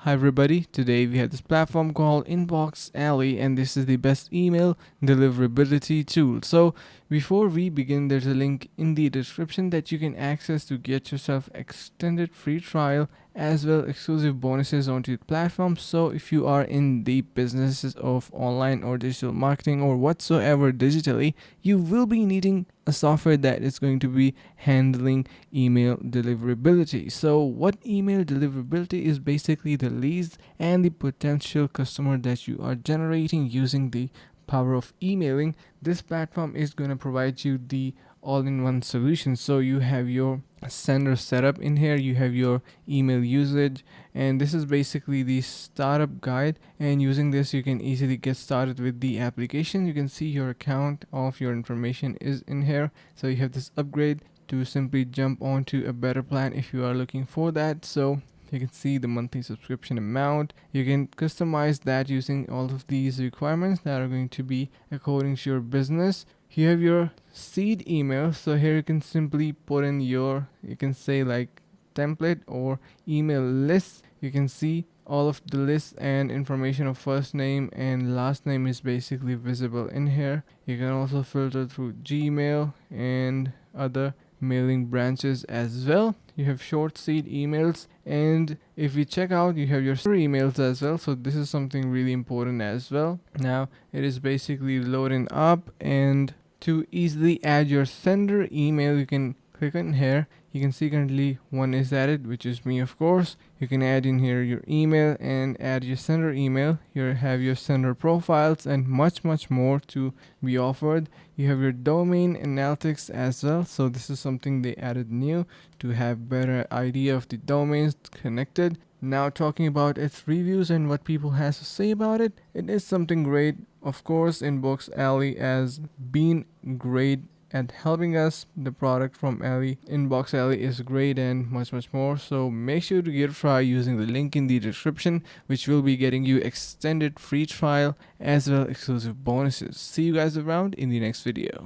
Hi everybody, today we have this platform called InboxAlly and this is the best email deliverability tool. So before we begin, there's a link in the description that you can access to get yourself extended free trial as well exclusive bonuses onto the platform. So if you are in the businesses of online or digital marketing or whatsoever digitally, you will be needing a software that is going to be handling email deliverability. So what email deliverability is basically the leads and the potential customer that you are generating using the power of emailing. This platform is going to provide you the all-in-one solution. So you have your sender setup in here, you have your email usage, and this is basically the startup guide, and using this you can easily get started with the application. You can see your account, all of your information is in here. So you have this upgrade to simply jump onto a better plan if you are looking for that. So you can see the monthly subscription amount. You can customize that using all of these requirements that are going to be according to your business. You have your seed email, so here you can simply put in your, you can say like template or email list. You can see all of the lists and information of first name and last name is basically visible in here. You can also filter through Gmail and other mailing branches as well. You have short seed emails, and if we check out, you have your emails as well. So this is something really important as well. Now it is basically loading up, and to easily add your sender email, you can click on here. You can see currently one is added, which is me, of course. You can add in here your email and add your sender email. You have your sender profiles and much more to be offered. You have your domain analytics as well. So this is something they added new to have better idea of the domains connected. Now talking about its reviews and what people has to say about it, it is something great. Of course, InboxAlly has been great at helping us. The product from Alley, InboxAlly, is great and much more. So make sure to give a try using the link in the description, which will be getting you extended free trial as well exclusive bonuses. See you guys around in the next video.